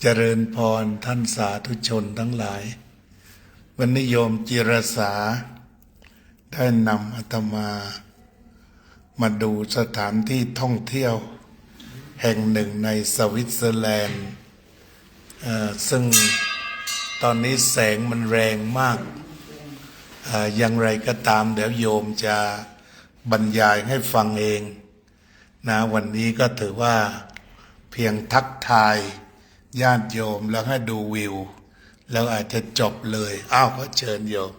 เจริญพรท่านสาธุชนทั้งหลาย วันนี้โยมจิรสาได้นำอาตมาดูสถานที่ท่องเที่ยวแห่งหนึ่งในสวิตเซอร์แลนด์ซึ่งตอนนี้แสงมันแรงมากอย่างไรก็ตามเดี๋ยวโยมจะบรรยายให้ฟังเองนะวันนี้ก็ถือว่าเพียงทักทายญาติโยมแล้วให้ดูวิวแล้วอาจจะจบเลยก็เชิญโยม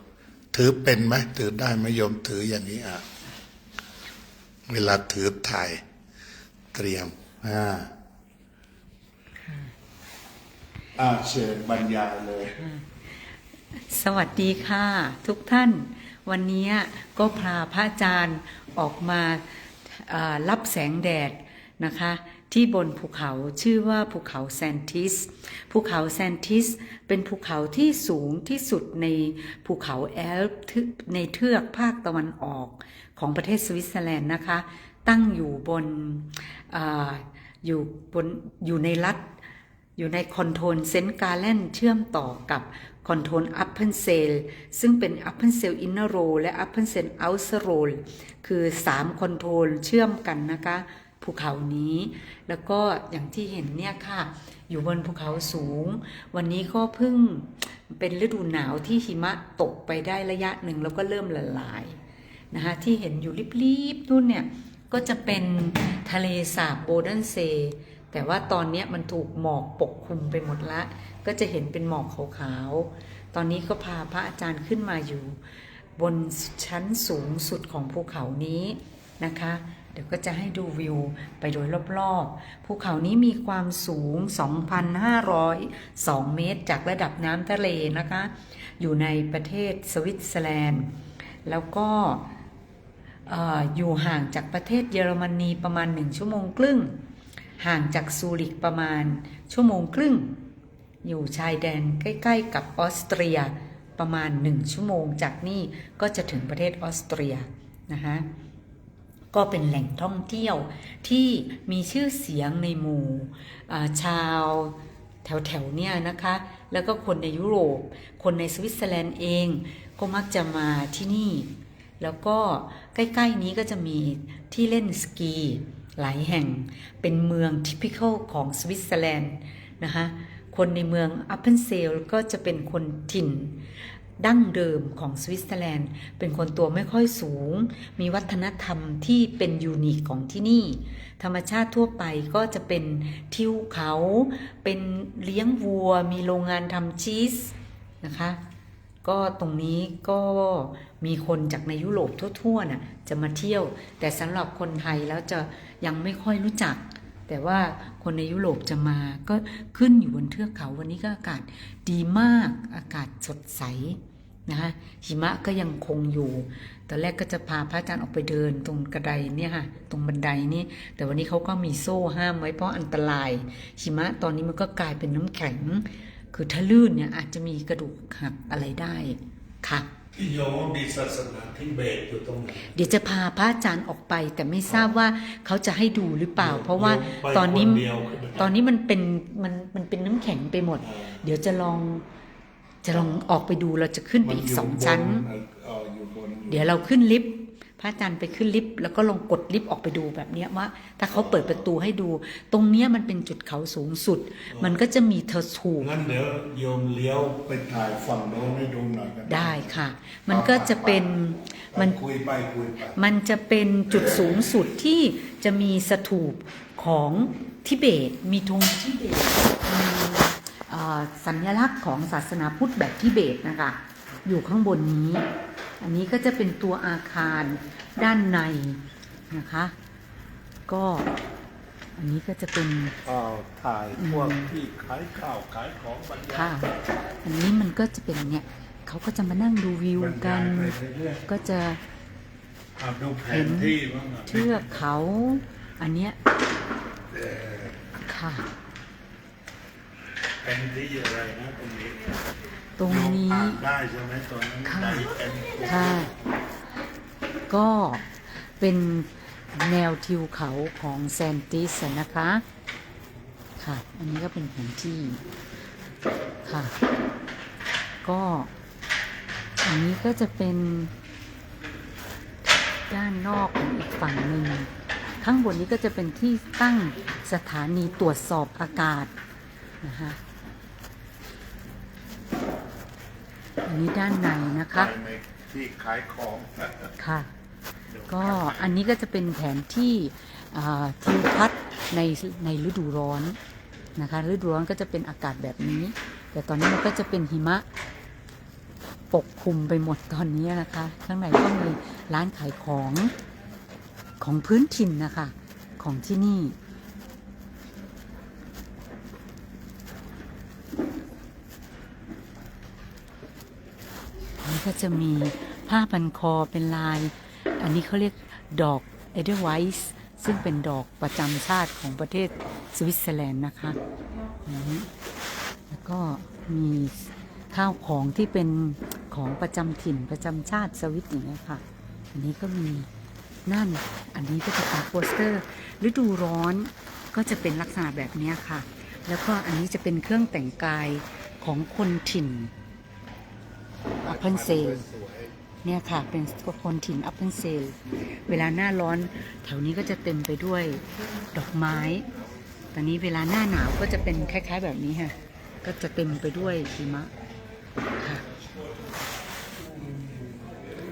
ถือเป็นไหมถือได้ไหมโยมถืออย่างนี้เวลาถือถ่ายเตรียมเชิญบรรยายเลยสวัสดีค่ะทุกท่านวันนี้ก็พาพระอาจารย์ออกมารับแสงแดดนะคะที่บนภูเขาชื่อว่าภูเขาแซนติสภูเขาแซนติสเป็นภูเขาที่สูงที่สุดในภูเขาแอลป์ในเทือกภาคตะวันออกของประเทศสวิตเซอร์แลนด์นะคะตั้งอยู่บนอยู่ในรัฐอยู่ในคอนโทรลเซนต์กาแลนเชื่อมต่อกับคอนโทรลอัพเพนเซลซึ่งเป็นอัพเพนเซลอินเนอร์โรและอัพเพนเซลเอาท์โรคือ3คอนโทรลเชื่อมกันนะคะภูเขานี้แล้วก็อย่างที่เห็นเนี่ยค่ะอยู่บนภูเขาสูงวันนี้ก็เพิ่งเป็นฤดูหนาวที่หิมะตกไปได้ระยะหนึ่งแล้วก็เริ่มละลายนะคะที่เห็นอยู่ริบๆนู่นเนี่ยก็จะเป็นทะเลสาบโบเดนเซแต่ว่าตอนนี้มันถูกหมอกปกคลุมไปหมดละก็จะเห็นเป็นหมอกขาวๆตอนนี้ก็พาพระอาจารย์ขึ้นมาอยู่บนชั้นสูงสุดของภูเขานี้นะคะเดี๋ยวก็จะให้ดูวิวไปโดยรอบๆภูเขานี้มีความสูง 2,502 เมตรจากระดับน้ำทะเลนะคะอยู่ในประเทศสวิตเซอร์แลนด์แล้วก็อยู่ห่างจากประเทศเยอรมนีประมาณ1ชั่วโมงครึ่งห่างจากซูริกประมาณชั่วโมงครึ่งอยู่ชายแดนใกล้ๆกับออสเตรียประมาณ1ชั่วโมงจากนี่ก็จะถึงประเทศออสเตรียนะคะก็เป็นแหล่งท่องเที่ยวที่มีชื่อเสียงในหมู่ชาวแถวๆเนี่ยนะคะแล้วก็คนในยุโรปคนในสวิตเซอร์แลนด์เองก็มักจะมาที่นี่แล้วก็ใกล้ๆนี้ก็จะมีที่เล่นสกีหลายแห่งเป็นเมือง typical ของสวิตเซอร์แลนด์นะคะคนในเมืองอัพเพนเซลก็จะเป็นคนถิ่นดั้งเดิมของสวิตเซอร์แลนด์เป็นคนตัวไม่ค่อยสูงมีวัฒนธรรมที่เป็นยูนิคของที่นี่ธรรมชาติทั่วไปก็จะเป็นทิวเขาเป็นเลี้ยงวัวมีโรงงานทำชีสนะคะก็ตรงนี้ก็มีคนจากในยุโรปทั่วๆน่ะจะมาเที่ยวแต่สำหรับคนไทยแล้วจะยังไม่ค่อยรู้จักแต่ว่าคนในยุโรปจะมาก็ขึ้นอยู่บนเทือกเขาวันนี้ก็อากาศดีมากอากาศสดใสนะคะหิมะก็ยังคงอยู่ตอนแรกก็จะพาพระอาจารย์ออกไปเดินตรงกระไดเนี่ยค่ะตรงบันไดนี่แต่วันนี้เขาก็มีโซ่ห้ามไว้เพราะอันตรายหิมะตอนนี้มันก็กลายเป็นน้ำแข็งคือถ้าลื่นเนี่ยอาจจะมีกระดูกหักอะไรได้ค่ะที่โยมมีศาสนาทิเบตอยู่ตรงไหนเดี๋ยวจะพาพระอาจารย์ออกไปแต่ไม่ทราบว่าเขาจะให้ดูหรือเปล่าเพราะว่าตอนนี้มันเป็นน้ำแข็งไปหมดเดี๋ยวจะลองออกไปดูเราจะขึ้นไปอีก2ชั้นเดี๋ยวเราขึ้นลิฟต์พระอาจารย์ไปขึ้นลิฟต์แล้วก็ลองกดลิฟต์ออกไปดูแบบนี้ว่าถ้าเขาเปิดประตูให้ดูตรงนี้มันเป็นจุดเขาสูงสุดมันก็จะมีเธอถูกงั้นเดี๋ยวโยมเลี้ยวไปถ่ายฝั่งโน้นให้ดูหน่อยกันได้ค่ะมันก็จะเป็นมันจะเป็นจุดสูงสุดที่จะมีสถูปของทิเบตมีธงทิเบตมีสัญลักษณ์ของศาสนาพุทธแบบทิเบตนะคะอยู่ข้างบนนี้อันนี้ก็จะเป็นตัวอาคารด้านในนะคะก็อันนี้ก็จะเป็นถ่ายพวกที่ขายข้าวขายของบรรยายค่ะอันนี้มันก็จะเป็นเนี่ยเขาก็จะมานั่งดูวิวกันก็จะเห็นเทือกเขาอันเนี้ยค่ะเป็นที่อะไรนะตรงนี้ได้ใช่ไหมตอนนั้นค่ะก็เป็นแนวทิวเขาของแซนติสนะคะ ค่ะ อันนี้ก็เป็นแผนที่ค่ะ ก็อันนี้ก็จะเป็นด้านนอกของอีกฝั่งหนึ่งข้างบนนี้ก็จะเป็นที่ตั้งสถานีตรวจสอบอากาศนะคะอันนี้ด้านในนะคะที่ขายของ ค่ะ ก็อันนี้ก็จะเป็นแผนที่ทิวทัศน์ในฤดูร้อนนะคะฤดูร้อนก็จะเป็นอากาศแบบนี้ แต่ตอนนี้มันก็จะเป็นหิมะปกคลุมไปหมดตอนนี้นะคะข้างในก็มีร้านขายของพื้นถิ่นนะคะของที่นี่นี่ก็จะมีผ้าพันคอเป็นลายอันนี้เขาเรียกดอกเอเดอร์ไวส์ซึ่งเป็นดอกประจำชาติของประเทศสวิตเซอร์แลนด์นะคะแล้วก็มีข้าวของที่เป็นของประจำถิ่นประจำชาติสวิตอย่างนี้ค่ะอันนี้ก็มีนั่นอันนี้ก็จะเป็นโปสเตอร์ฤดูร้อนก็จะเป็นลักษณะแบบนี้ค่ะแล้วก็อันนี้จะเป็นเครื่องแต่งกายของคนถิ่นอัปเพนเซลเนี่ยค่ะเป็นคนถิ่นอัปเพนเซลเวลาหน้าร้อนแถวนี้ก็จะเต็มไปด้วยดอกไม้ตอนนี้เวลาหน้าหนาวก็จะเป็นคล้ายๆแบบนี้ค่ะก็จะเต็มไปด้วยหิมะค่ะ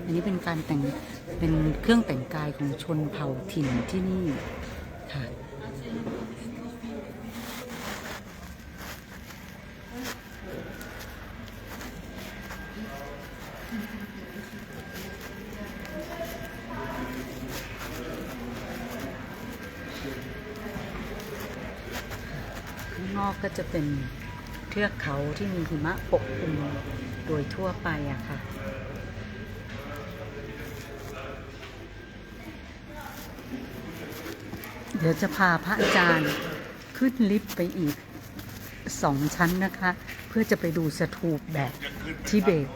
อันนี้เป็นการแต่งเป็นเครื่องแต่งกายของชนเผ่าถิ่นที่นี่ค่ะข้างนอกก็จะเป็นเทือกเขาที่มีหิมะปกคลุมโดยทั่วไปอะค่ะเดี๋ยวจะพาพระอาจารย์ขึ้นลิฟต์ไปอีก2 ชั้นนะคะเพื่อจะไปดูสถูปแบบทิเบต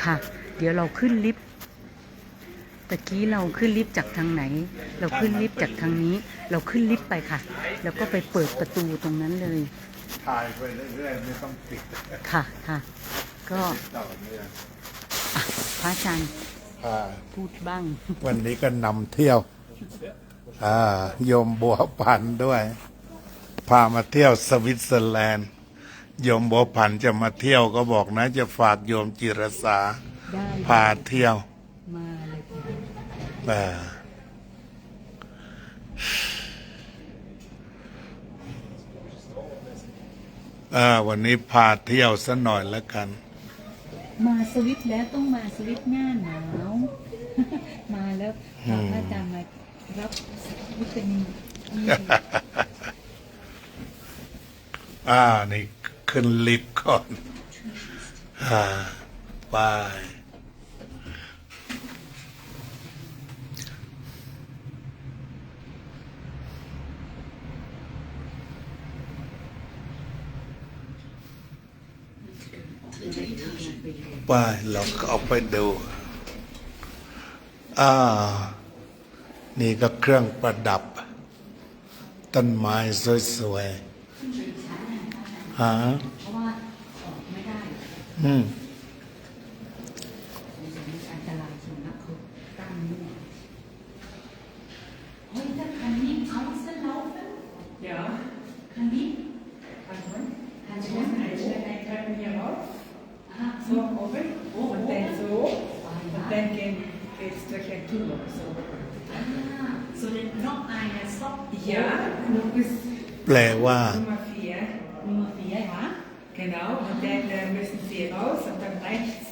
ค่ะเดี๋ยวเราขึ้นลิฟต์ตะกี้เราขึ้นลิฟต์จากทางไหนเราขึ้นลิฟต์จากทางนี้เราขึ้นลิฟต์ไปค่ะแล้วก็ไปเปิดประตูตรงนั้นเลยถ่ายไปเรื่อยๆไม่ต้องปิดค่ะค่ะก็พระอาจารย์พูดบ้างวันนี้ก็นำเที่ยวโยมบัวพันธุ์ด้วยพามาเที่ยวสวิตเซอร์แลนด์โยมบัวพันธุ์จะมาเที่ยวก็บอกนะจะฝากโยมจิรสาพาเที่ยวมาเลยวันนี้พาเที่ยวซะหน่อยแล้วกันมาสวิตแล้วต้องมาสวิตหน้าหนาวมาแล้วพระอาจารย์มารับวิตามินนี่ขึ้นลิฟต์ก่อนไปไปเราก็เอาไปดูนี่ก็เครื่องประดับต้นไม้สวยๆเพราะว่าออกไม่ได้อันตรายจริงนะเขาตั้งนี่เฮ้ยถ้าคันนี้เอาเส้นเราjaคันนี้kann schon einstellen können hier rauf so oben und dann so und dann geht's durch ein Tunnel so so den noch eine Stopp ja nur bis แปลว่า Nummer 4 ja genau und dann müssen Sie raus und dann rechts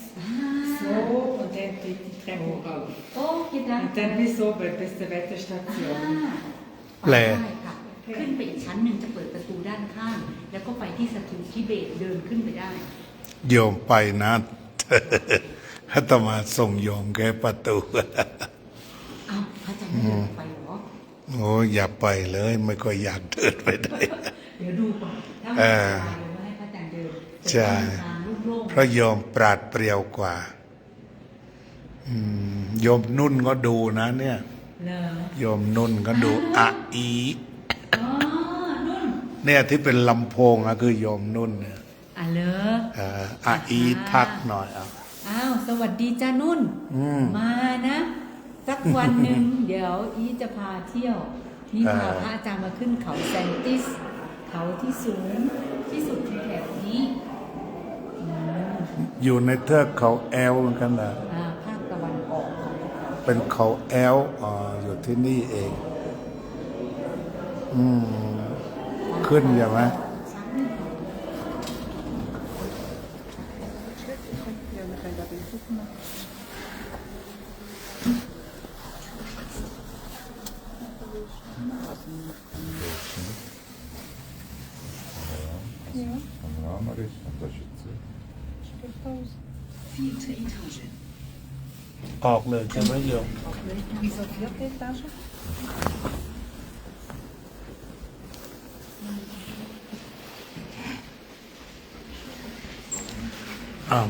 so und dann die Treppe rauf und dann bis oben bis zur Wetterstation แปลขึ้นไปอีกชั้นหนึ่งจะเปิดประตูด้านข้างแล้วก็ไปที่สถูปทิเบตเดินขึ้นไปได้โยมไปนะอาตมาส่งโยมแค่ประตูอ้าวพระอาจารย์ไม่เดินไปหรอโอ้อย่าไปเลยไม่ค่อยอยากเดินไปได้เดี๋ยวดูก่อนถ้าไม่ให้พระอาจารย์เดินใช่เพราะโยมปราดเปรียวกว่าโยมนุ่นก็ดูนะเนี่ยโยมนุ่นก็ดูนุ่น เนี่ยที่เป็นลำโพงอะคือโยมนุ่นเนี่ย อ่ะเลอ อีทักหน่อยอ่ะ อ้าวสวัสดีจ้านุ่น มานะ สักวันหนึ่ง เดี๋ยวอีจะพาเที่ยวนี่พาพระอาจารย์มาขึ้นเขาแซนติส เขาที่สูงที่สุดในแถบนี้ อยู่ในเทือกเขาแอลเหมือนกันนะ ภาคตะวันออกของ เป็นเขาแอลอยู่ที่นี่เอง ขึ้นใช่ไหม Marmaris, Santacizzi. Vierte Etage. ออกเลยใช่ไหมโยม Wieso vierte Etage?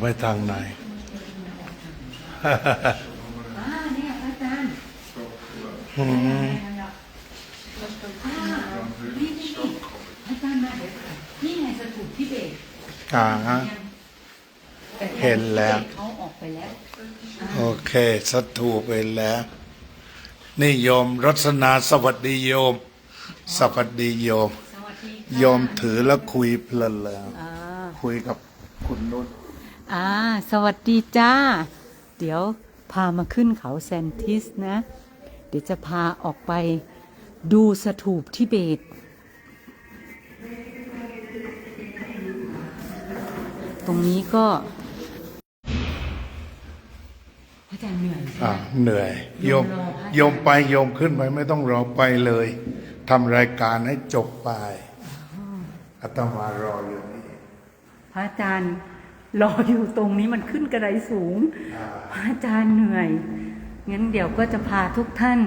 ไปทางไหน เนี่ยพระอาจารย์นี่พระอาจารย์มาเดี๋ยวนี่ไงสถูปทิเบต เห็นแล้ว เขาออกไปแล้ว โอเคสัตถูไปแล้ว นี่โยมรัศนาสวัสดีโยม สวัสดีโยม สวัสดี โยมถือแล้วคุยเพลินแล้ว คุยกับคุณนุ่น สวัสดีจ้า เดี๋ยวพามาขึ้นเขาแซนติสนะ เดี๋ยวจะพาออกไปดูสถูปทิเบต ตรงนี้ก็อาจารย์เหนื่อยใช่ไหม เหนื่อย โยม โยมไปโยมขึ้นไปไม่ต้องรอไปเลยทำรายการให้จบไปอาตมารออยู่นี่ พระอาจารย์รออยู่ตรงนี้มันขึ้นกระไดสูง พระอาจารย์เหนื่อย งั้นเดี๋ยวก็จะพาทุกท่าน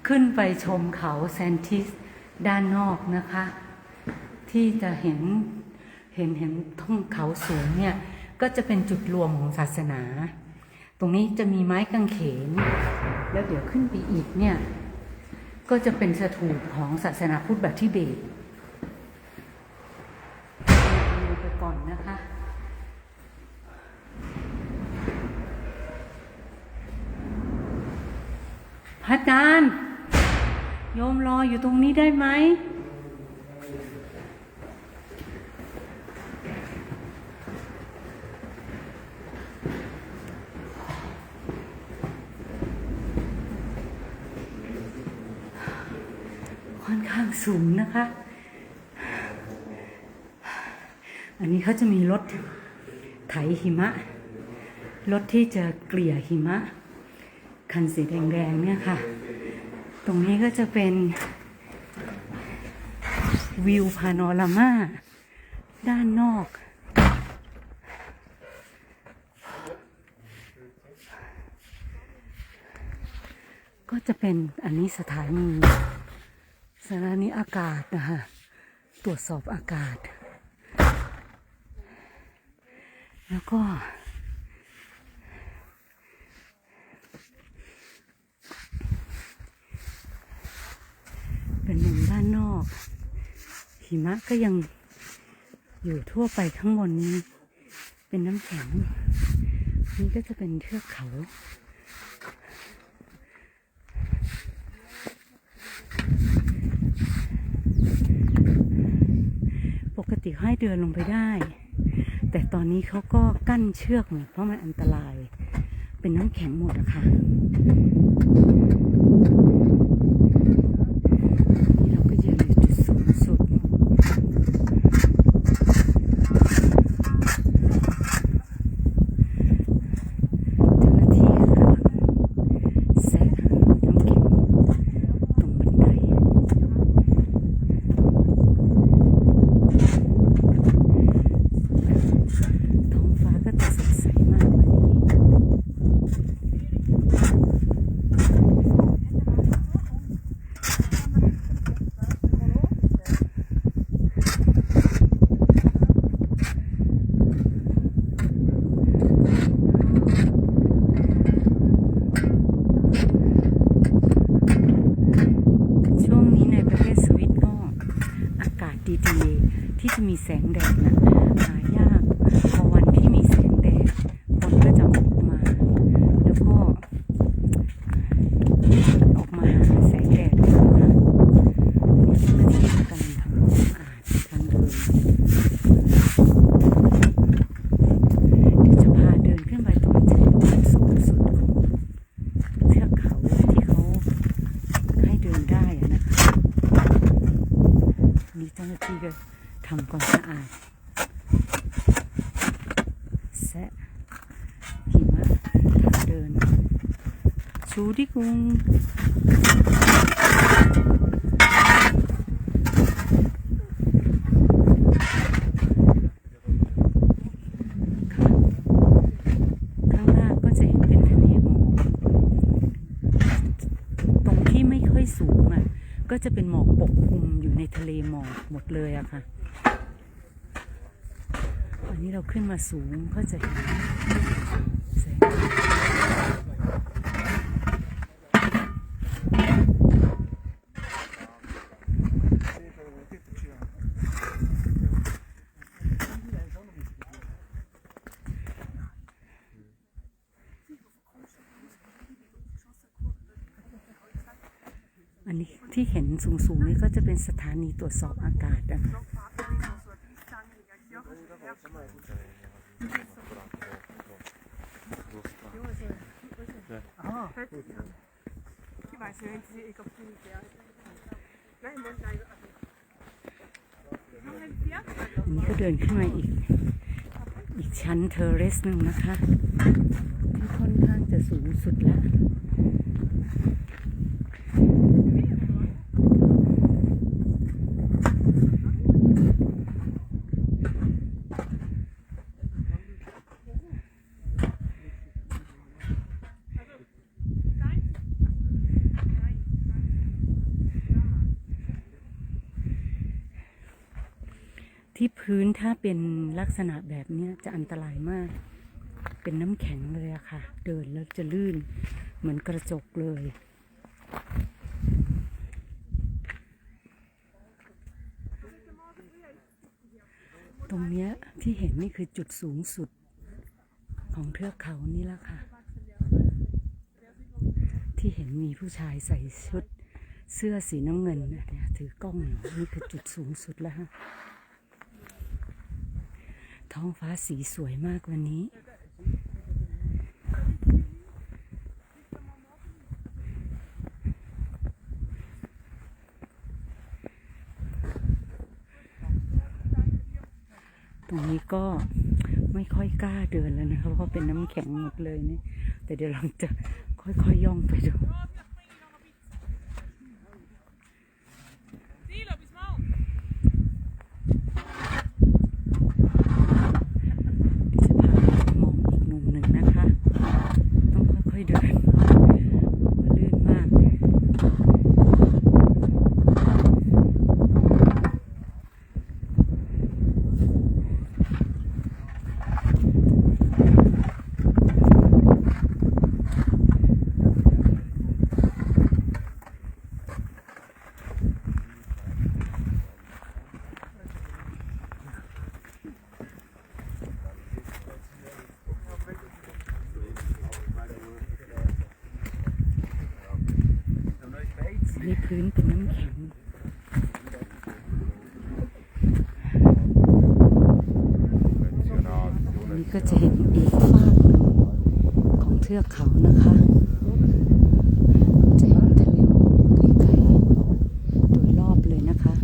ขึ้นไปชมเขาแซนติสด้านนอกนะคะ ที่จะเห็นท้องเขาสูงเนี่ยก็จะเป็นจุดรวมของศาสนา ตรงนี้จะมีไม้กางเขน แล้วเดี๋ยวขึ้นไปอีกเนี่ยก็จะเป็นสถูปของศาสนาพุทธแบบทิเบตดูไปก่อนนะคะ พระอาจารย์โยมรออยู่ตรงนี้ได้ไหมค่อนข้างสูงนะคะ อันนี้เขาจะมีรถไถหิมะ รถที่จะเกลี่ยหิมะ คันสีแดงๆเนี่ยค่ะ ตรงนี้ก็จะเป็นวิวพาโนรามาด้านนอก ก็จะเป็นอันนี้สถานีอากาศนะคะตรวจสอบอากาศ แล้วก็เป็นมุมด้านนอกหิมะก็ยังอยู่ทั่วไปข้างบนนี้เป็นน้ำแข็งนี่ก็จะเป็นเทือกเขาปกติให้เดินลงไปได้แต่ตอนนี้เขาก็กั้นเชือกหมดเพราะมันอันตรายเป็นน้ำแข็งหมดอะค่ะเราก็ยืนอยู่จุดสูงสุดเจ้าหน้าที่กำลังแซะน้ำแข็งตรงบันไดท้องฟ้าก็จะสดใสมากกว่านี้ ดีที่จะมีแสงแดดนะหายากพอวันที่มีแสงแดดคนก็จะออกมาแล้วก็ออกมาหาแสงแดดกันนะเจ้าหน้าที่กำลังทำความสะอาดทางเดินเดี๋ยวจะพาเดินขึ้นไปตรงจุดสูงสุดของเทือกเขาที่เขาให้เดินได้อะนะคะนี่เจ้าหน้าที่ก็ทำความสะอาดแซะหิมะทางเดินชูดิกุงข้างล่างก็จะเห็นเป็นทะเลหมอกตรงที่ไม่ค่อยสูงอ่ะก็จะเป็นหมอกปกคลุมอยู่ในทะเลหมอกหมดเลยอะค่ะอันนี้เราขึ้นมาสูงก็จะเห็นแสงอันนี้ที่เห็นสูงๆนี่ก็จะเป็นสถานีตรวจสอบอากาศนะคะอันนี้ก็เดินขึ้นมาอีกชั้นเทอร์เรสหนึ่งนะคะที่ค่อนข้างจะสูงสุดแล้วที่พื้นถ้าเป็นลักษณะแบบนี้จะอันตรายมากเป็นน้ำแข็งเลยอะค่ะเดินแล้วจะลื่นเหมือนกระจกเลยตรงเนี้ยที่เห็นนี่คือจุดสูงสุดของเทือกเขานี่ละค่ะที่เห็นมีผู้ชายใส่ชุดเสื้อสีน้ำเงินเนี่ยถือกล้องนี่คือจุดสูงสุดแล้วฮะท้องฟ้าสีสวยมากวันนี้ตรงนี้ก็ไม่ค่อยกล้าเดินแล้วนะคะเพราะเป็นน้ำแข็งหมดเลยเนี่ยแต่เดี๋ยวเราจะค่อยๆย่องไปดูนี่พื้นเป็นน้ำแข็งนี่ก็จะเห็นอีกฟากหนึ่งของเทือกเขานะคะจะเห็นทะเลหมอกอยู่ไกลๆโดยรอบเลยนะคะ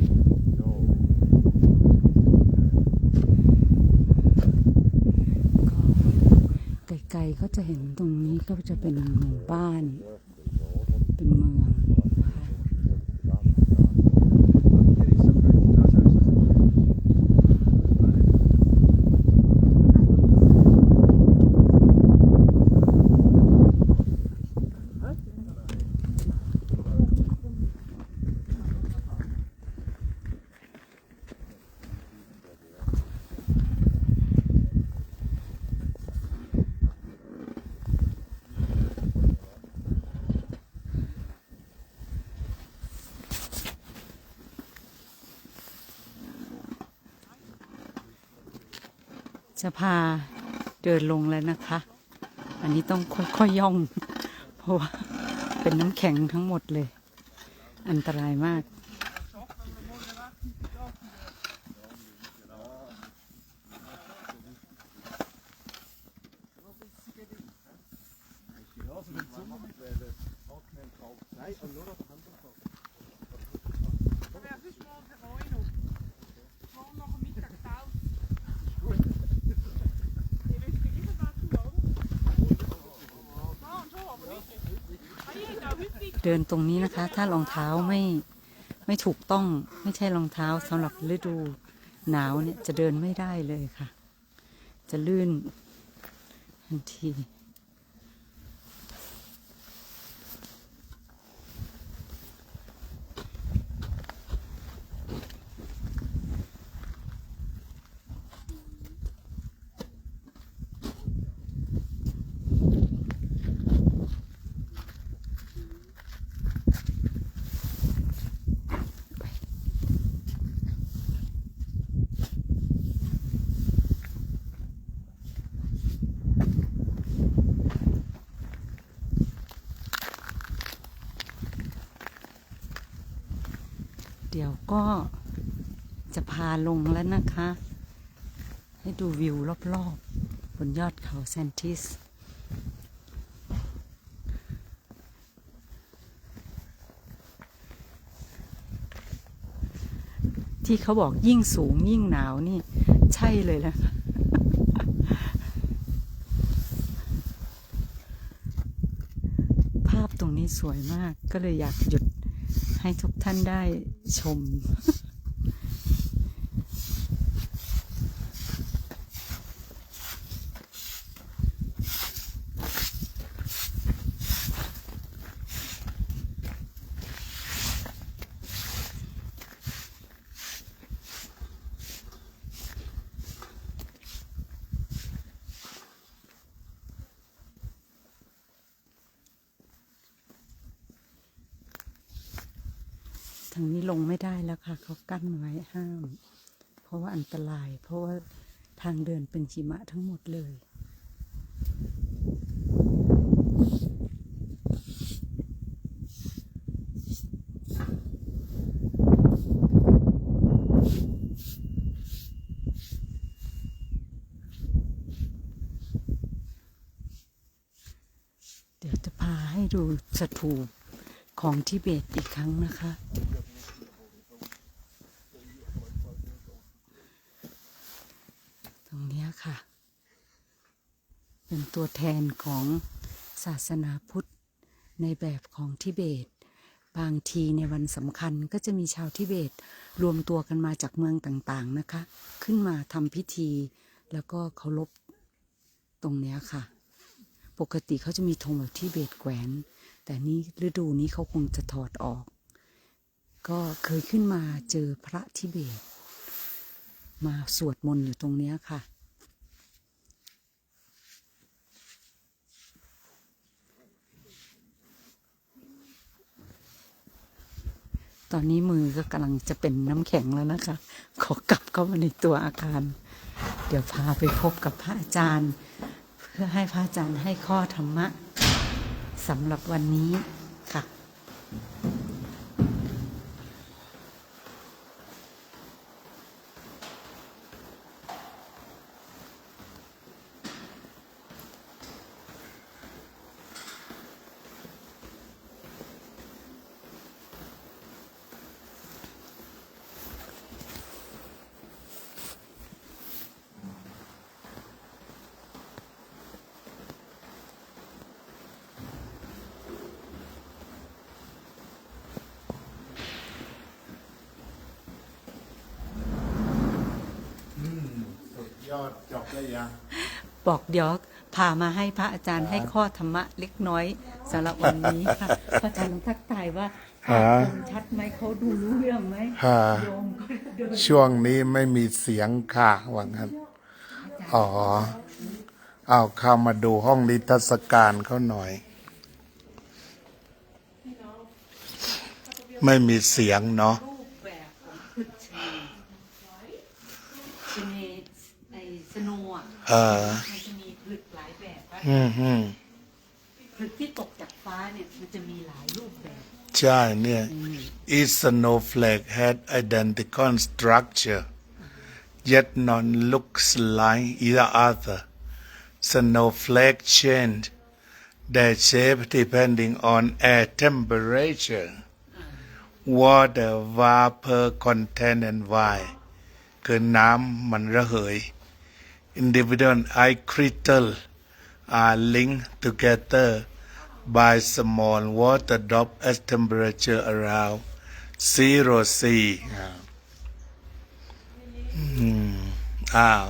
ก็ไกลๆก็จะเห็นตรงนี้ก็จะเป็นหมู่บ้านเป็นเมือง จะพาเดินลงแล้วนะคะ อันนี้ต้องค่อยๆย่อง เพราะว่าเป็นน้ำแข็งทั้งหมดเลย อันตรายมาก เดินตรงนี้นะคะ ถ้ารองเท้าไม่ถูกต้อง ไม่ใช่รองเท้าสำหรับฤดูหนาวเนี่ยจะเดินไม่ได้เลยค่ะ จะลื่นทันที เดี๋ยวก็จะพาลงแล้วนะคะ ให้ดูวิวรอบๆบนยอดเขาแซนติสที่เขาบอกยิ่งสูงยิ่งหนาวนี่ใช่เลยนะ ภาพตรงนี้สวยมากก็เลยอยากหยุดให้ทุกท่านได้ชม ทางนี้ลงไม่ได้แล้วค่ะเขากั้นไว้ห้าม เพราะว่าอันตราย เพราะว่าทางเดินเป็นหิมะทั้งหมดเลย เดี๋ยวจะพาให้ดูสถูปของทิเบตอีกครั้งนะคะ ตรงนี้ค่ะ เป็นตัวแทนของศาสนาพุทธในแบบของทิเบต บางทีในวันสำคัญก็จะมีชาวทิเบตรวมตัวกันมาจากเมืองต่างๆนะคะ ขึ้นมาทำพิธีแล้วก็เคารพตรงนี้ค่ะ ปกติเขาจะมีธงแบบทิเบตแขวนแต่นี่ฤดูนี้เขาคงจะถอดออก ก็เคยขึ้นมาเจอพระทิเบตมาสวดมนต์อยู่ตรงนี้ค่ะ ตอนนี้มือก็กำลังจะเป็นน้ำแข็งแล้วนะคะ ขอกลับเข้ามาในตัวอาคาร เดี๋ยวพาไปพบกับพระอาจารย์ เพื่อให้พระอาจารย์ให้ข้อธรรมะสำหรับวันนี้ค่ะ ยอดจบได้ยัง บอกเดี๋ยวพามาให้พระอาจารย์ให้ข้อธรรมะเล็กน้อยสำหรับวันนี้ค่ะ พระอาจารย์ลองทักทายว่าคมชัดไหมเขาดูรู้เรื่องไหม ฮะ โยมก็เดิน ช่วงนี้ไม่มีเสียงค่ะว่างั้น อ๋อ เอาเข้ามาดูห้องนิทรรศการเขาหน่อย ไม่มีเสียงเนาะ รูปแบบของพุทธชีในส โนว์อ่ะ เออ มันจะมีผลึกหลายแบบนะ อืม ผลึกที่ตกจากฟ้าเนี่ยมันจะมีหลายรูปแบบ ใช่เนี่ย each snowflake had identical structure yet none looks like either other snowflake change their shape depending on air temperature water vapor content and wine คือน้ำมันระเหย individual ice crystals are linked together by small water drop at temperature around 0 C อ้าว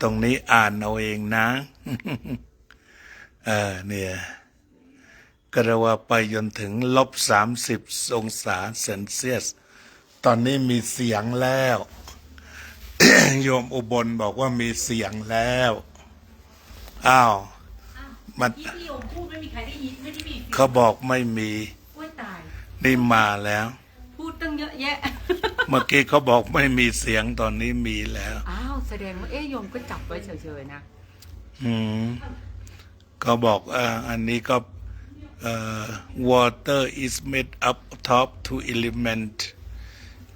ตรงนี้อ่านเอาเองนะ เนี่ยก็เรียกว่าไปจนถึง-30 องศาเซนเซียส ตอนนี้มีเสียงแล้ว โยมอุบลบอกว่ามีเสียงแล้ว อ้าว มัน ที่พี่โยมพูดไม่มีใครได้ยินไม่ได้มีเสียง เขาบอกไม่มี กล้วยตาย นี่มาแล้ว พูดตั้งเยอะแยะ เมื่อกี้เขาบอกไม่มีเสียงตอนนี้มีแล้ว อ้าวแสดงว่าโยมก็จับไว้เฉยๆนะ ก็บอกอันนี้ก็ water is made up top two element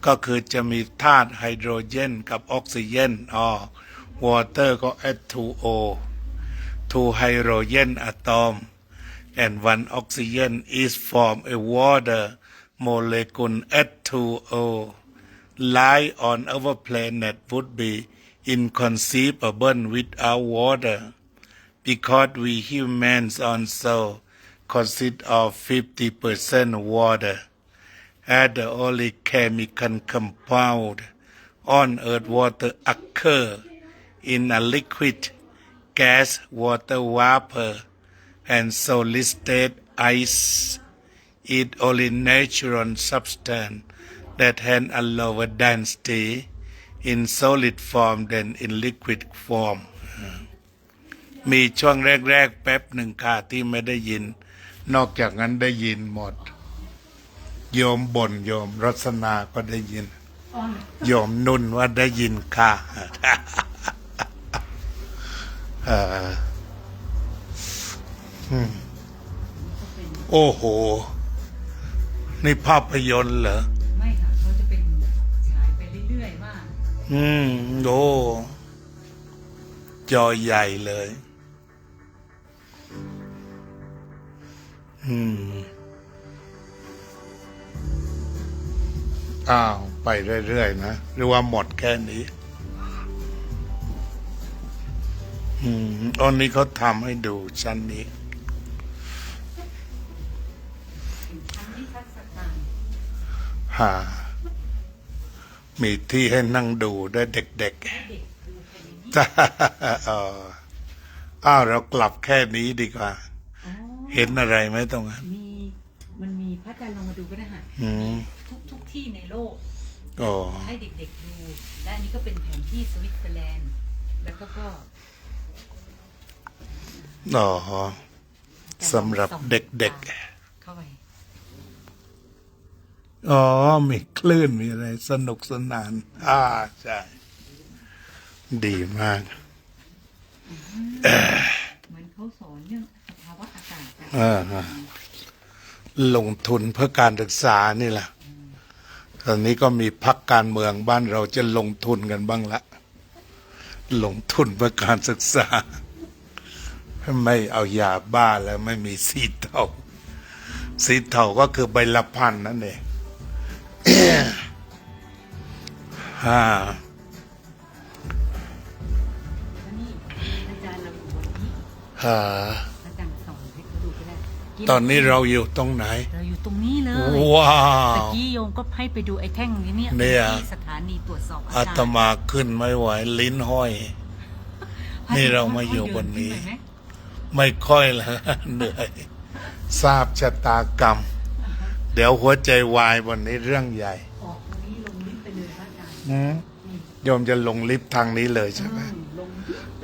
ก็คือจะมีธาตุไฮโดรเจนกับออกซิเจนwater ก็ H2O two hydrogen atom and one oxygen is form a water molecule H2O life on our planet would be inconceivable without water because we humans also consist of 50% water as the only chemical compound on earth water occur in a liquid gas water vapor and solid state ice is only natural substance that has a lower density in solid form than in liquid form มีช่วงแรกๆแป๊บหนึ่งค่ะที่ไม่ได้ยิน นอกจากนั้นได้ยินหมด โยมบ่นโยมรัศนาก็ได้ยิน โยมนุ่นว่าได้ยินค่ะ โอ้โห นี่ภาพยนตร์เหรอ ไม่ค่ะเขาจะเป็นฉายไปเรื่อยๆมาก โอ้จอใหญ่เลย อ้าว ไปเรื่อยๆนะ หรือว่าหมดแค่นี้อันนี้เขาทำให้ดูชั้นนี้ ทั้งนิทรรศการ มีที่ให้นั่งดูด้วยเด็ก เด็กดูแค่นี้ ๆจ้าอ้าวเรากลับแค่นี้ดีกว่า อ๋อ เห็นอะไรไหมตรงนั้น มันมีพระอาจารย์ลองมาดูก็ได้ค่ะทุกที่ในโลก อ๋อ ให้เด็กๆดู และอันนี้ก็เป็นแผนที่สวิตเซอร์แลนด์ แล้วก็อ๋อสำหรับเด็ก เข้าไป ๆ อ๋อ มีคลื่นมีอะไร สนุกสนาน ใช่ ดีมาก เหมือนเขาสอนเรื่องสภาวะอากาศอะ ลงทุนเพื่อการศึกษานี่แหละ ตอนนี้ก็มีพรรคการเมืองบ้านเราจะลงทุนกันบ้างละ ลงทุนเพื่อการศึกษา ไม่เอายาบ้าแล้วไม่มีสีเทา สีเทาก็คือใบละพันนั่นเอง แล้วนี่อาจารย์เราอยู่วันนี้อาจารย์สอนให้เขาดูก็ได้ ตอนนี้เราอยู่ตรงไหน เราอยู่ตรงนี้เลย ว้า ตะ ว กี้โยมก็ให้ไปดูไอ้แท่งนี้เนี่ย เนี่ย ที่สถานีตรวจสอบอา อา จาร ต ย์ มาขึ้นไม่ไหวลิ้นห้อย นี่เรามาอยู่บนนี้ ให้เดิขึ้ไปไหม ไม่ค่อยละ เหนื่อย ทราบชะตากรรม เดี๋ยวหัวใจวายวันนี้เรื่องใหญ่ ออกตรงนี้ลงลิฟต์ไปเลยพระอาจารย์ โยมจะลงลิฟต์ทางนี้เลยใช่ไหม ลงลิฟต์ไป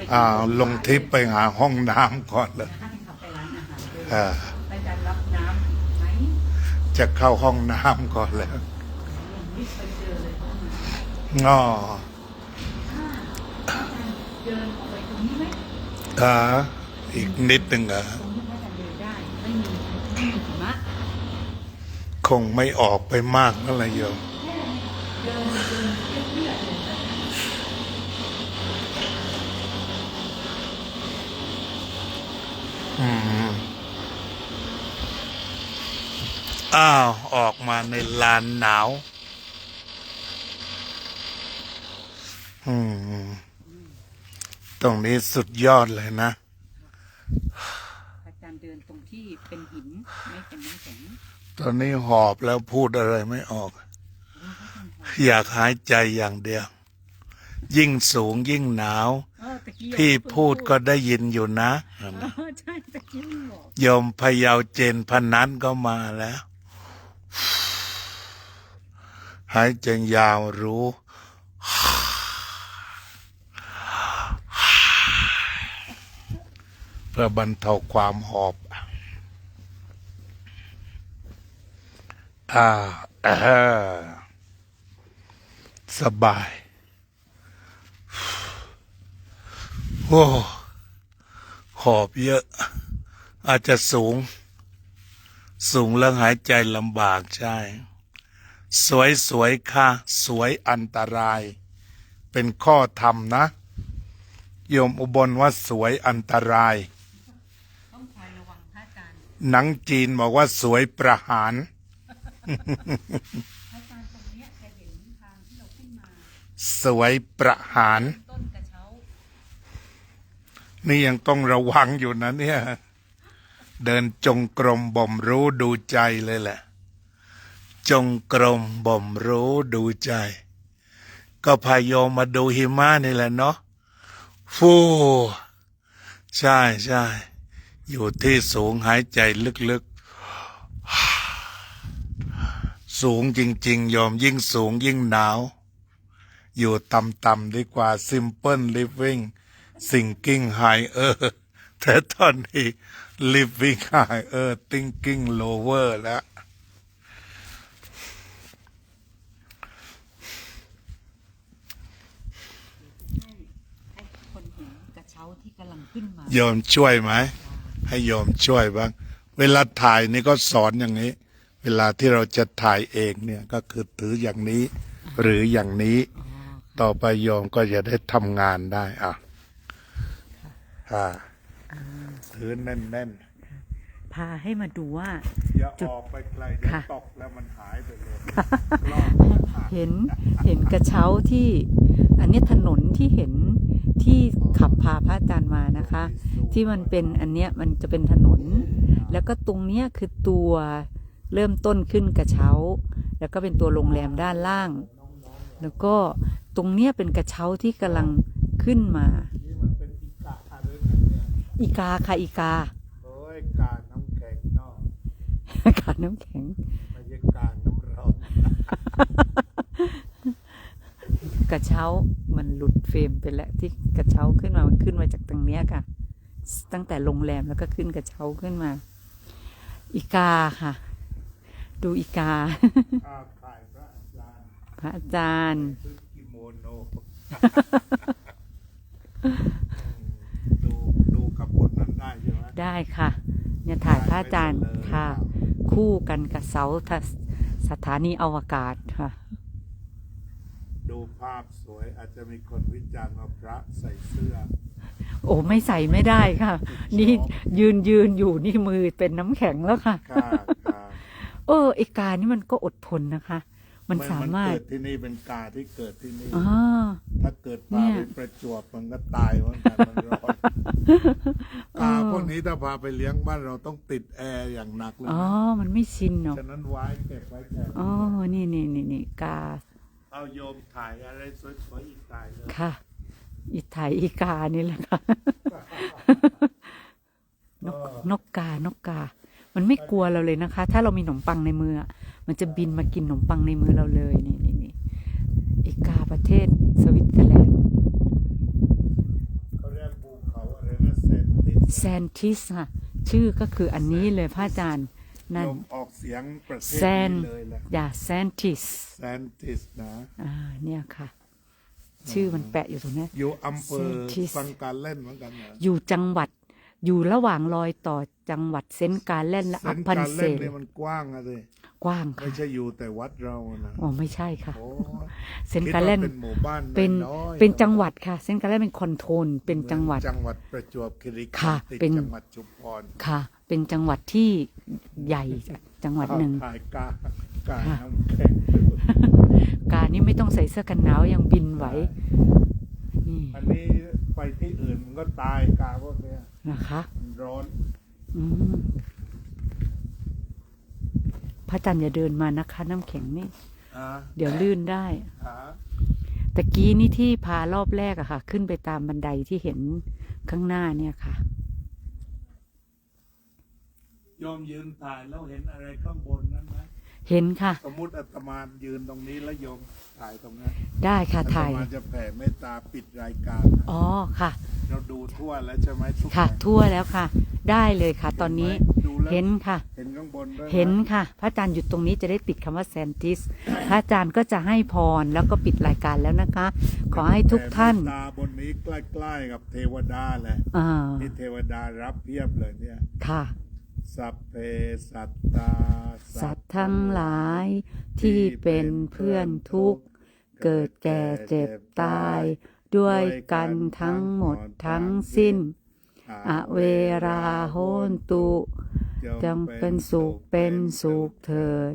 ลงทิปไปหาห้องน้ำก่อนเลย ให้ขับไปร้านอาหารเลย อ่า อาจารย์รับน้ำไหม จะเข้าห้องน้ำก่อนแล้ว ลงลิฟต์ไปเจอเลยห้องน้ำ อ๋อ อาจารย์ เดินออกไปตรงนี้ไหม อีกนิดหนึ่งตรงที่พระอาจารย์เดินได้ไม่มีหิมะ คงไม่ออกไปมากนั่นแหละโยม อ้าว ออกมาในลานหนาว ตรงนี้สุดยอดเลยนะ อาจารย์เดินตรงที่เป็นหินไม่เป็นน้ำแข็ง ตอนนี้หอบแล้วพูดอะไรไม่ออก อยากหายใจอย่างเดียว ยิ่งสูงยิ่งหนาว ตะกี้ พี่พูดก็ได้ยินอยู่นะ ใช่ตะกี้บอก โยมพะเยาเจนพนันก็มาแล้ว หายใจยาวรู้ เพื่อบรรเทาความหอบอ่าสบาย โอ้หอบเยอะ อาจจะสูงแล้วหายใจลำบากใช่ สวยค่ะ สวยอันตราย เป็นข้อธรรมนะ โยมอุบลว่าสวยอันตราย ต้องคอยระวังพระอาจารย์ หนังจีนบอกว่าสวยประหาร พระอาจารย์ตรงเนี้ยจะเห็นทางที่เราขึ้นมา สวยประหาร ต้นกระเช้า นี่ยังต้องระวังอยู่นะเนี่ย เดินจงกรมบ่มรู้ดูใจเลยแหละ จงกรมบ่มรู้ดูใจ ก็พายโยมมาดูหิมะนี่แหละเนาะฟูใช่อยู่ที่สูงหายใจลึกๆ สูงจริงๆโยมยิ่งสูงยิ่งหนาว อยู่ต่ำๆดีกว่า simple living thinking higher แต่ตอนนี้ living higher thinking lower แล้ว ให้คนเห็นกระเช้าที่กำลังขึ้นมา โยมช่วยไหม ให้โยมช่วยบ้าง เวลาถ่ายนี่ก็สอนอย่างนี้ เวลาที่เราจะถ่ายเองเนี่ยก็คือถืออย่างนี้ หรืออย่างนี้ ต่อไปโยมก็จะได้ทำงานได้ถือแน่น พาให้มาดูว่า ๆ อย่าออกไปไกลเดี๋ยว ค่ะ ตกแล้วมันหายไปเลย เห็นกระเช้าที่ อันนี้ถนนที่เห็นที่ขับพาพระอาจารย์มานะคะ ที่มันเป็นอันเนี้ยมันจะเป็นถนน แล้วก็ตรงเนี้ยคือตัวเริ่มต้นขึ้นกระเช้า แล้วก็เป็นตัวโรงแรมด้านล่าง แล้วก็ตรงเนี้ยเป็นกระเช้าที่กำลังขึ้นมา นี่มันเป็นอีกาอะไรเนี่ย อีกาค่ะอีกา โอ้ยกาน้ำแข็งเนาะ กาน้ำแข็ง ไม่ใช่กาน้ำร้อน กระเช้ามันหลุดเฟรมไปแล้วที่กระเช้าขึ้นมามันขึ้นมาจากตรงเนี้ยค่ะ ตั้งแต่โรงแรมแล้วก็ขึ้นกระเช้าขึ้นมา อีกาค่ะ ดูอีกา ถ่ายพระอาจารย์ พระอาจารย์ ซื้อกิโมโน ดูกับบทนั้นได้ใช่ไหม ได้ค่ะ เนี่ยถ่ายพระอาจารย์ค่ะ คู่กันกับเสาสถานีอวกาศค่ะ ดูภาพสวยอาจจะมีคนวิจารณ์ว่าพระใส่เสื้อ โอ้ไม่ใส่ไม่ได้ค่ะ นี่ยืนอยู่นี่มือเป็นน้ำแข็งแล้วค่ะ ค่ะ ไอกานี่มันก็อดทนนะคะ มันสามารถ เกิดที่นี่เป็นกาที่เกิดที่นี่ อ๋อ ถ้าเกิด เนี่ พาย ไปประจวบมันก็ตายเหมือนกันมันร้อนกาพวกนี้ถ้าพาไปเลี้ยงบ้านเราต้องติดแอร์อย่างหนักเลย อ๋อ นะ มันไม่ชินเนาะ ฉะนั้นไว้เก็บไว้แค่ อ๋อ นี่กา เอาโยมถ่ายอะไรสวยๆอีกตายเลย ค่ะ อีไถอีกานี่แหละค่ะ นกกา มันไม่กลัวเราเลยนะคะ ถ้าเรามีขนมปังในมืออะมันจะบินมากินขนมปังในมือเราเลย นี่อีกาประเทศสวิตเซอร์แลนด์ เขาเรียกภูเขาอะไรนะเซนติส แซนทิสค่ะ ชื่อก็คืออันนี้เลยพระอาจารย์ นั่น โยมออกเสียงประเทศ แซน นี้เลยแหละ อย่าแซนทิส แซนติสนะ เนี่ยค่ะ ชื่อมันแปะอยู่ตรงเนี้ย อยู่อำเภอ Sentis ฟังการเล่นเหมือนกันเหรอ อยู่จังหวัด อยู่ระหว่างรอยต่อจังหวัดเซนต์การแลนและ เซ อั น ป ต์ พัน การ เซ เล่นนี่มันกว้างอะสิ กว้าง ไม่ ค่ะ ใช่อยู่แต่วัดเรานะ อ๋อไม่ใช่ค่ะ โอ้ เซนต์การแลน คิดว่เป็นหมู่บ้าน เป็น น้อยๆ เป็นจังหวัดค่ะ เซนต์การแลนเป็นคอนโทรลเป็นจังหวัด จังหวัดประจวบคีรีขั ค่ะ นธ์ติด เป็น จังหวัดชุมพร ค่ะ เป็นจังหวัดที่ใหญ่จังหวัดหนึ่ง ถ่ายกา ค่ะ น้ำแข็ง การนี่ไม่ต้องใส่เสื้อกันหนาวยังบินไหวนี่ อันนี้ไปที่อื่นมันก็ตายกาพวกเนี้ย นะคะ มันร้อน อืมพระอาจารย์อย่าเดินมานะคะ น้ำแข็งนี่ อ่า เดี๋ยวลื่นได้ หา ตะกี้นี่ที่พารอบแรกอะค่ะ ขึ้นไปตามบันไดที่เห็นข้างหน้าเนี่ยค่ะ โยมยืนถ่ายแล้วเห็นอะไรข้างบนนั้นไหม เห็นค่ะ สมมุติอาตมายืนตรงนี้แล้วโยมถ่ายตรงนั้น ได้ค่ะ อาต ถ่าย มาจะแผ่เมตตาปิดรายการนะ อ๋อค่ะ เราดูทั่วแล้วใช่ไหมทุก ค่ะ แห่ง ทั่วแล้วค่ะ ได้เลยค่ะ ตอนนี้ ดูแล้ว เห็นค่ะ เห็นข้างบนด้วยไม เห็นค่ะ พระอาจารย์หยุดตรงนี้จะได้ปิดคำว่าแซนติส พระอาจารย์ก็จะให้พรแล้วก็ปิดรายการแล้วนะคะ ขอให้ทุกท่าน แผ่เมตตาบนนี้ใกล้ๆกับเทวดาแหละ อ่า ที่เทวดารับเพียบเลยเนี่ย ค่ะ สัพเพสัตตา สัตว์ทั้งหลายที่เป็นเพื่อนทุกข์ เกิดแก่เจ็บตาย ด้วยกันทั้งหมดทั้งสิ้น อเวราโหนตุจงเป็นสุขเป็นสุขเถิด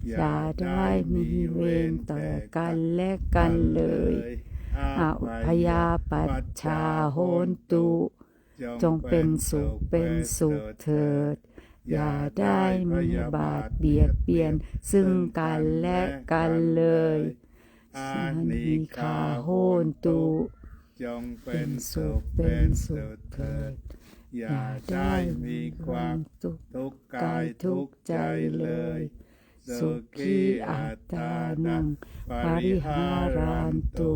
อย่าได้มีเวรต่อกันและกันเลยอพยาปัชชาโหนตุจงเป็นสุขเป็นสุขเถิด อย่าได้มีบาทเบียดเบียนซึ่งกันและกันเลยสันนิคาโหนตุ จงเป็นสุขเป็นสุขเถิด อย่าได้มีความทุกข์กายทุกข์ใจเลยสุขีอัตตานังปริหารันตุ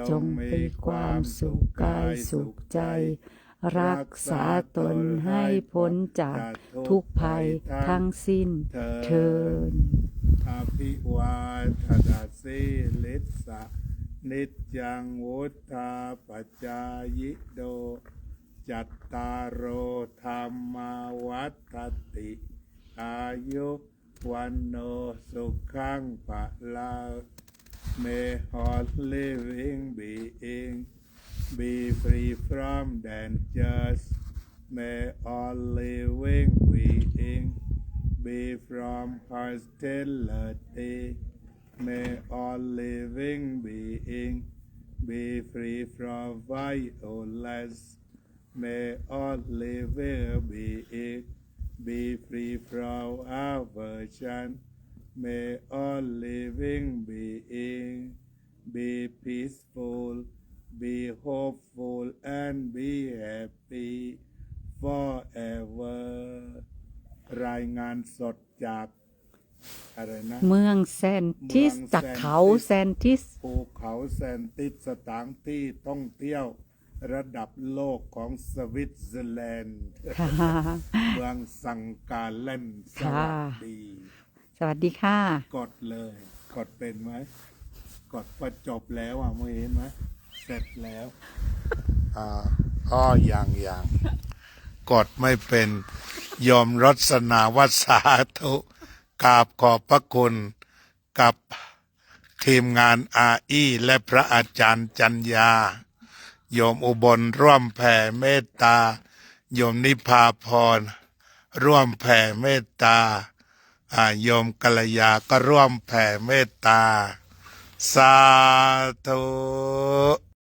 จงมีความสุขกายสุขใจ รักษาตนให้พ้นจากทุกภัยทั้งสิ้นเทิน อภิวาทนาสีลิสะนิจจังวุธาปจายิโด จัตตารโอธรรมาวัฏติอายุวันโนสุขังปะลา May all living being be free from dangers. May all living being be from hostility. May all living being be free from violence. May all living being be free from aversion. May all living being be peaceful, be hopeful, and be happy forever. รายงานสดจากอะไรนะ เมืองแซนติส เมือง จากเขาแซนติส ภูเขาแซนติสสถานที่ท่องเที่ยวระดับโลกของสวิตเซอร์แลนด์ ค่ะ เมืองสังกาเล่นส ค่ะ วัสดี สวัสดีค่ะ กดเลย กดเป็นไหม กดพอจบแล้วอ่ะไม่เห็นไหม เสร็จแล้วอย่างกดไม่เป็นยอมรสนาวัสาธุกราบขอบพระคุณกับทีมงานอาอีและพระอาจารย์จัญญาโยมอุบลร่วมแผ่เมตตาโยมนิพาพรร่วมแผ่เมตตาโยมกัลยาก็ร่วมแผ่เมตตาสาธุ